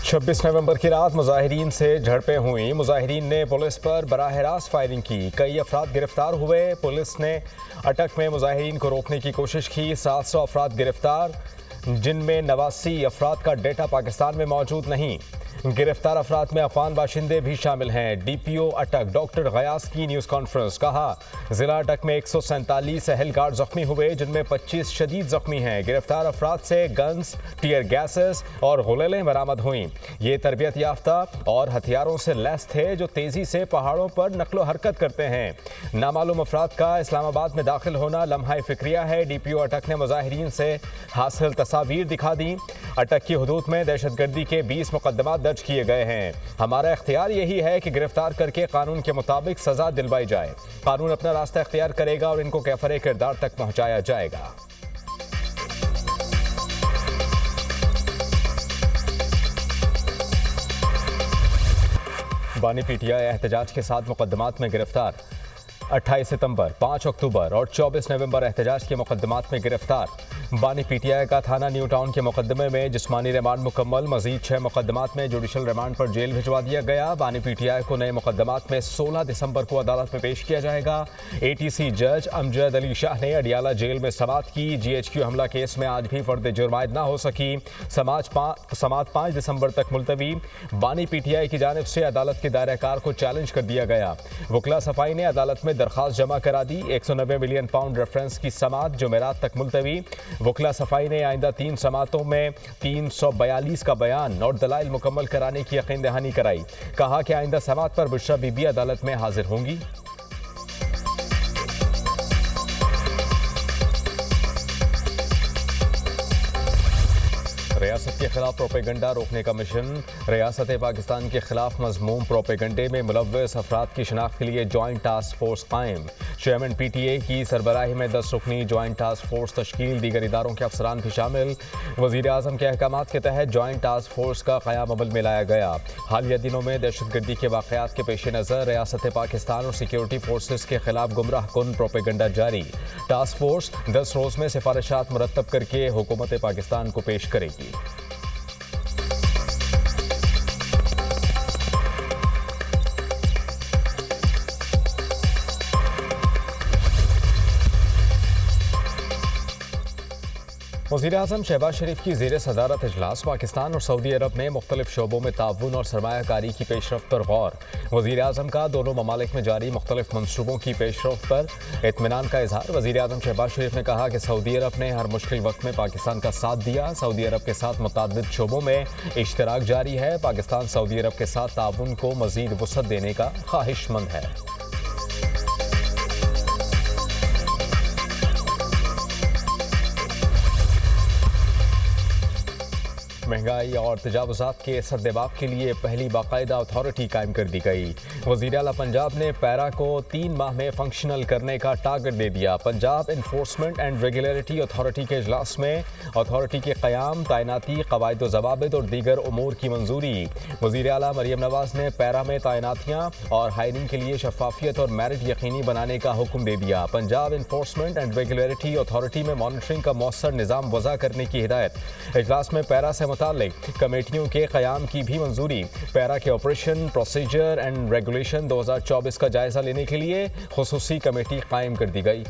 26 नवंबर की रात मुजाहिरीन से झड़पें हुई। मुजाहिरीन ने पुलिस पर बराह रास्त फायरिंग की। कई अफराद गिरफ्तार हुए। पुलिस ने अटक में मुजाहिरीन को रोकने की कोशिश की। 700 अफराद गिरफ्तार, जिनमें 89 अफराद का डेटा पाकिस्तान में मौजूद नहीं। गिरफ्तार अफराद में अफगान बाशिंदे भी शामिल हैं। डीपीओ अटक डॉक्टर गयास की न्यूज़ कॉन्फ्रेंस। कहा, जिला अटक में 147 एहलकार जख्मी हुए, जिनमें 25 शदीद जख्मी हैं। गिरफ्तार अफराद से गन्स, टीयर गैसेस और गुलेलें बरामद हुई। ये तरबियत याफ्ता और हथियारों से लैस थे, जो तेज़ी से पहाड़ों पर नकलो हरकत करते हैं। नामालूम अफराद का इस्लामाबाद में दाखिल होना लम्हा फिक्रिया है। डीपीओ अटक ने मुजाहिरीन से हासिल तस्वीर दिखा दी। अटक की हुदूद में दहशतगर्दी के 20 मुकदमा दर्ज किए गए हैं। हमारा इख्तियार यही है कि गिरफ्तार करके कानून के मुताबिक सजा दिलवाई जाए। कानून अपना रास्ता इख्तियार करेगा और इनको कैफरे किरदार तक पहुंचाया जाएगा। बानी पीटीआई एहतजाज के 7 मुकदमात में गिरफ्तार। 28 सितंबर, 5 अक्टूबर और 24 नवंबर एहतजाज के मुकदमात में गिरफ्तार। बानी पीटीआई का थाना न्यू टाउन के मुकदमे में जिस्मानी रिमांड मुकम्मल। मजीद 6 मुकदमात में जुडिशल रिमांड पर जेल भिजवा दिया गया। बानी पीटीआई को नए मुकदमात में 16 दिसंबर को अदालत में पेश किया जाएगा। एटीसी जज अमजद अली शाह ने अडियाला जेल में समाअत की। जीएचक्यू हमला केस में आज भी फर्द जुर्म आयद ना हो सकी। समाअत 5 दिसंबर तक मुलतवी। बानी पीटीआई की जानिब से अदालत के दायरा-ए-कार को चैलेंज कर दिया गया। वकला सफाई ने अदालत में दरखास्त जमा करा दी। 190 मिलियन पाउंड रेफरेंस की समाअत जुमेरात तक मुलतवी। वकला सफाई ने आइंदा 3 समाअतों में 342 का बयान और दलाइल मुकम्मल कराने की यकीन दहानी कराई। कहा कि आइंदा समाअत पर बुशरा बीबी अदालत में हाजिर होंगी। रियासत के खिलाफ प्रोपेगंडा रोकने का मिशन। रियासत पाकिस्तान के खिलाफ मजमूम प्रोपेगंडे में मुलव्वस अफराद की शनाख्त के लिए जॉइंट टास्क फोर्स कायम। चेयरमैन पीटीए की सरबराही में 10 रुकनी जॉइंट टास्क फोर्स तश्कील। दीगर इदारों के अफसरान भी शामिल। वज़ीर आज़म के अहकामात के तहत जॉइंट टास्क फोर्स का क़याम अमल में लाया गया। हालिया दिनों में दहशतगर्दी के वाक़यात के पेश नज़र रियासत पाकिस्तान और सिक्योरिटी फोर्सेस के खिलाफ गुमराह कुन प्रोपेगंडा जारी। टास्क फोर्स 10 रोज़ में सिफारिशात मुरतब करके हुकूमत पाकिस्तान को पेश करेगी। वज़ीर आज़म शहबाज शरीफ की ज़ेर सदारत इजलास। पाकिस्तान और सऊदी अरब में मुख्तलिफ शोबों में ताउन और सरमायाकारी की पेशरफ्त पर गौर। वज़ीर आज़म का दोनों ममालिक में जारी मुख्तलिफ मनसूबों की पेशरफ्त पर इत्मीनान का इजहार। वज़ीर आज़म शहबाज शरीफ ने कहा कि सऊदी अरब ने हर मुश्किल वक्त में पाकिस्तान का साथ दिया। सऊदी अरब के साथ मुतअद्दिद शोबों में इश्तराक जारी है। पाकिस्तान सऊदी अरब के साथ ताउन को मज़ीद वुसअत देने का ख्वाहिशमंद है। महंगाई और तजावुज़ात के सद्देबाब के लिए पहली बाकायदा अथॉरिटी कायम कर दी गई। वज़ीर आला पंजाब ने पैरा को 3 माह में फंक्शनल करने का टारगेट दे दिया। Punjab enforcement and regulatory authority के इजलास में अथॉरिटी के क़याम, तैनाती, कवायद व ज़वाबित और दीगर उमूर की मंजूरी। वज़ीर आला मरियम नवाज़ ने पैरा में तैनातियाँ और हायरिंग के लिए शफाफियत और मेरिट यकीनी बनाने का हुक्म दे दिया। Punjab enforcement and regulatory authority में मॉनिटरिंग का मौसर निज़ाम वज़ा करने की हिदायत। इजलास में पैरा से कमेटियों के क़याम की भी मंजूरी। पैरा के ऑपरेशन, प्रोसीजर एंड रेगुलेशन 2024 का जायजा लेने के लिए खुसूसी कमेटी कायम कर दी गई।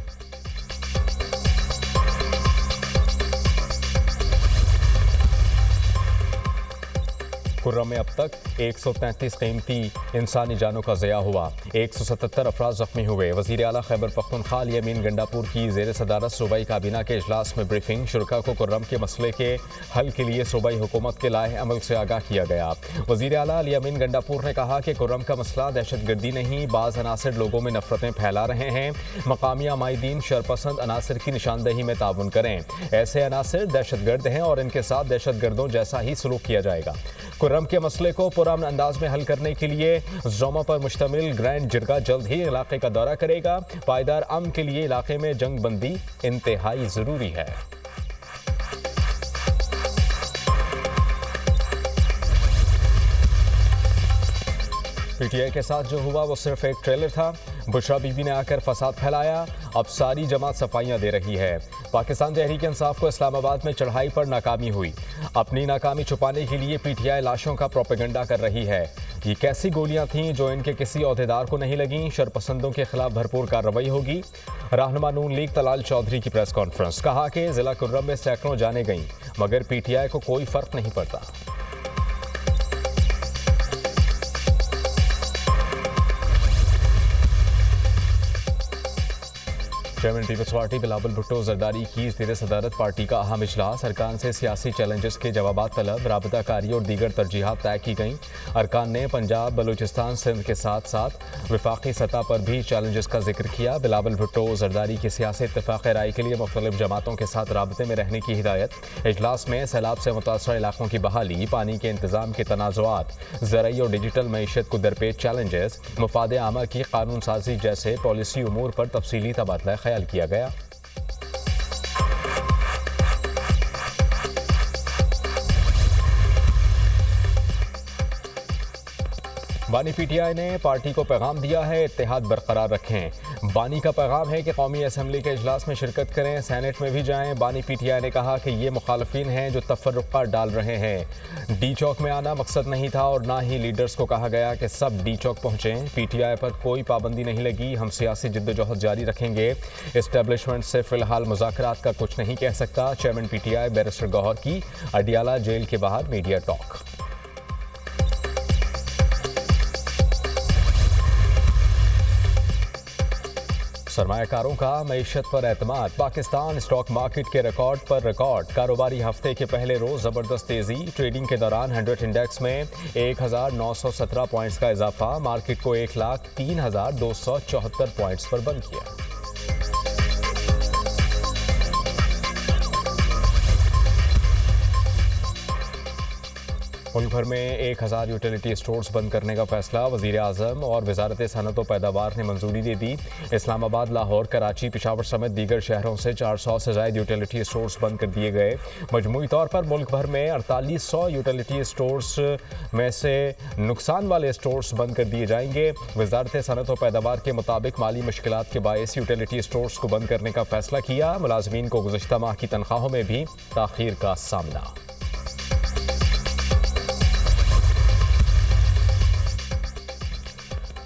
कुर्रम में अब तक 133 कीमती इंसानी जानों का ज़या हुआ। 177 अफराद ज़ख्मी हुए। वज़ीर आला खैबर पख्तूनख्वा अमीन गंडापुर की ज़ेर सदारत सूबाई काबीना के इजलास में ब्रीफिंग। शुरका को कुर्रम के मसले के हल के लिए सूबाई हुकूमत के लाहे अमल से आगाह किया गया। वज़ीर आला अमीन गंडापुर ने कहा कि कुर्रम का मसला दहशतगर्दी नहीं, बाज़ अनासिर लोगों में नफरतें फैला रहे हैं। मकामी अमायदीन शरपसंद अनासिर की निशानदही में ताउन करें। ऐसे अनासिर दहशतगर्द हैं और इनके साथ दहशतगर्दों जैसा ही सलूक किया जाएगा। कुर्रम के मसले को पुरअमन अंदाज में हल करने के लिए जोमा पर मुश्तमिल ग्रैंड जिरगा जल्द ही इलाके का दौरा करेगा। पायदार अमन के लिए इलाके में जंग बंदी इंतहाई ज़रूरी है। पीटीआई के साथ जो हुआ वो सिर्फ एक ट्रेलर था। बुशरा बीबी ने आकर फसाद फैलाया, अब सारी जमात सफाइयां दे रही है। पाकिस्तान तहरीक इंसाफ को इस्लामाबाद में चढ़ाई पर नाकामी हुई। अपनी नाकामी छुपाने के लिए पीटीआई लाशों का प्रोपेगेंडा कर रही है। ये कैसी गोलियां थीं जो इनके किसी ओहदेदार को नहीं लगीं? शरपसंदों के खिलाफ भरपूर कार्रवाई होगी। रहनुमा नून लीग तलाल चौधरी की प्रेस कॉन्फ्रेंस, कहा कि जिला कुर्रम में सैकड़ों जाने गईं मगर पीटीआई को कोई फर्क नहीं पड़ता। चेयरमैन पीपल्स पार्टी बिलावल भुट्टो जरदारी की ज़ेर सदारत पार्टी का अहम इजलास। अरकान से सियासी चैलेंजेस के जवाबात तलब, राबताकारी और दीगर तरजीहात तय की गईं। अरकान ने पंजाब, बलूचिस्तान, सिंध के साथ साथ विफाकी सतह पर भी चैलेंजेस का जिक्र किया। बिलावल भुट्टो जरदारी की सियासी इत्तेफाक राय के लिए मुख्तलिफ जमातों के साथ राबते में रहने की हिदायत। इजलास में सैलाब से मुतासर इलाकों की बहाली, पानी के इंतजाम के तनाज़ुआत, ज़राई और डिजिटल मईशत को दरपेश चैलेंजेस, मुफाद आमा की कानून साजी जैसे पॉलिसी उमूर पर तफसीली तबादला ख्याल किया गया। बानी पीटीआई ने पार्टी को पैगाम दिया है, इत्तेहाद बरकरार रखें। बानी का पैगाम है कि कौमी असम्बली के इजलास में शिरकत करें, सेनेट में भी जाएं। बानी पीटीआई ने कहा कि ये मुखालफिन हैं जो तफर्रुक़ा डाल रहे हैं। डी चौक में आना मकसद नहीं था और ना ही लीडर्स को कहा गया कि सब डी चौक पहुँचें। पीटीआई पर कोई पाबंदी नहीं लगी, हम सियासी जिद्दोजहद जारी रखेंगे। इस्टेब्लिशमेंट से फ़िलहाल मुज़ाकरात का कुछ नहीं कह सकता। चेयरमैन पीटीआई बैरिस्टर गौहर की अडियाला जेल के बाहर मीडिया टॉक। सरमायाकारों का मईशत पर एतमाद, पाकिस्तान स्टॉक मार्केट के रिकॉर्ड पर रिकॉर्ड। कारोबारी हफ्ते के पहले रोज जबरदस्त तेजी, ट्रेडिंग के दौरान 100 इंडेक्स में 1917 पॉइंट्स का इजाफा, मार्केट को 1,03,274 पॉइंट्स पर बंद किया। मुल्क भर में 1000 यूटिलिटी स्टोर्स बंद करने का फैसला, वज़ीर आज़म और वजारत सनअत व पैदावार ने मंजूरी दे दी। इस्लामाबाद, लाहौर, कराची, पेशावर समेत दीगर शहरों से 400 से ज़ायद यूटिलिटी स्टोर्स बंद कर दिए गए। मजमूई तौर पर मुल्क भर में 4800 यूटिलिटी स्टोर्स में से नुकसान वाले स्टोर्स बंद कर दिए जाएंगे। वजारत सनअत व पैदावार के मुताबिक माली मुश्किलात के बायस यूटिलिटी स्टोर्स को बंद करने का फैसला किया। मुलाजमीन को गुज़श्ता माह की तनख्वाहों में भी ताख़ीर का सामना।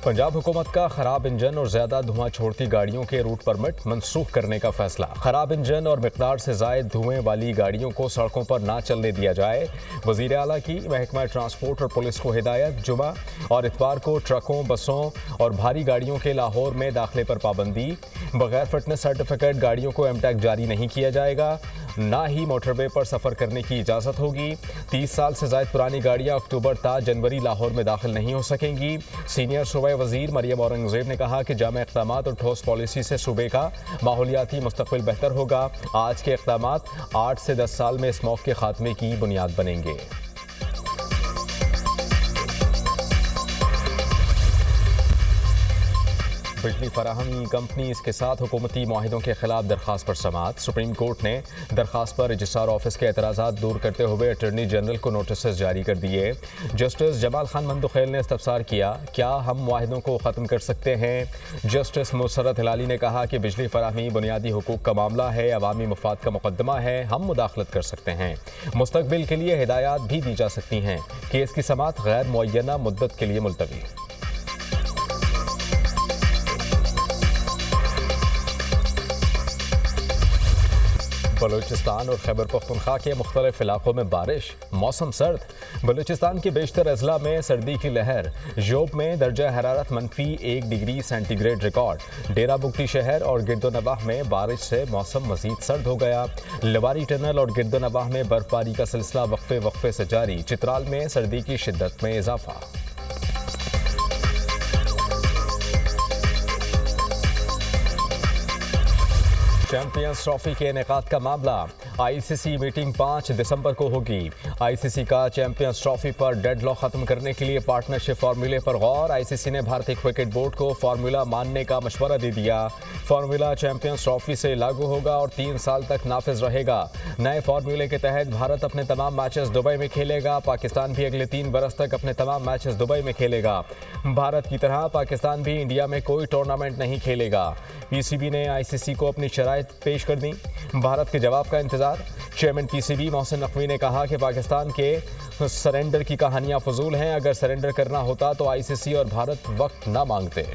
पंजाब हुकूमत का खराब इंजन और ज़्यादा धुआं छोड़ती गाड़ियों के रूट परमिट मनसूख करने का फैसला। खराब इंजन और मिकदार से ज़ायद धुएं वाली गाड़ियों को सड़कों पर ना चलने दिया जाए। वज़ीर आला की महकमा ट्रांसपोर्ट और पुलिस को हिदायत। जुमा और इतवार को ट्रकों, बसों और भारी गाड़ियों के लाहौर में दाखिले पर पाबंदी। बगैर फिटनेस सर्टिफिकेट गाड़ियों को एमटैग जारी नहीं किया जाएगा, ना ही मोटरवे पर सफ़र करने की इजाज़त होगी। 30 साल से ज़ायद पुरानी गाड़ियाँ अक्टूबर ता जनवरी लाहौर में दाखिल नहीं हो सकेंगी। सीनियर सूबाई वज़ीर मरियम औरंगज़ेब ने कहा कि जामे इक़दामात और ठोस पॉलिसी से सूबे का माहौलियाती मुस्तक़बिल बेहतर होगा। आज के इक़दामात 8 से 10 साल में स्मॉग के खात्मे की बुनियाद बनेंगे। बिजली फराहमी कंपनीज के साथ हुकूमती मुआहिदों के खिलाफ दरख्वास्त पर समाअत। सुप्रीम कोर्ट ने दरख्वास्त पर रजिस्ट्रार ऑफिस के एतराज़ात दूर करते हुए अटॉर्नी जनरल को नोटिस जारी कर दिए। जस्टिस जमाल खान मंदुखेल ने इस्तफसार किया, क्या हम मुआहिदों को ख़त्म कर सकते हैं? जस्टिस मुसरत हिलाली ने कहा कि बिजली फराहमी बुनियादी हुकूक का मामला है, अवामी मफाद का मुकदमा है, हम मुदाखलत कर सकते हैं। मुस्तकबिल के लिए हिदायत भी दी जा सकती हैं। केस की समाअत गैर मुअय्यना मुद्दत के लिए मुलतवी। बलूचिस्तान और खैबर पख्तूनख्वा के मुख्तलिफ इलाकों में बारिश, मौसम सर्द। बलूचिस्तान के बेशतर अजला में सर्दी की लहर। जोब में दर्जा हरारत -1 डिग्री सेंटीग्रेड रिकॉर्ड। डेरा बुगटी शहर और गिरदोनवाह में बारिश से मौसम मजीद सर्द हो गया। लवारी टनल और गिरदोनवाह में बर्फबारी का सिलसिला वक्फे वक्फे से जारी। चित्राल में सर्दी की शिद्दत में इजाफा। चैंपियंस ट्रॉफी के इनेकाद का मामला, आईसीसी मीटिंग 5 दिसंबर को होगी। आईसीसी का चैंपियंस ट्रॉफी पर डेडलॉक खत्म करने के लिए पार्टनरशिप फार्मूले पर गौर। आईसीसी ने भारतीय क्रिकेट बोर्ड को फार्मूला मानने का मशवरा दे दिया। फार्मूला चैंपियंस ट्रॉफी से लागू होगा और 3 साल तक नाफिज रहेगा। नए फार्मूले के तहत भारत अपने तमाम मैचेस दुबई में खेलेगा। पाकिस्तान भी अगले 3 बरस तक अपने तमाम मैचेस दुबई में खेलेगा। भारत की तरह पाकिस्तान भी इंडिया में कोई टूर्नामेंट नहीं खेलेगा। पीसीबी ने आईसीसी को अपनी शराइत पेश कर दी। भारत के जवाब का इंतजार। चेयरमैन पीसीबी मोहसिन नकवी ने कहा कि पाकिस्तान के सरेंडर की कहानियां फजूल हैं। अगर सरेंडर करना होता तो आईसीसी और भारत वक्त ना मांगते।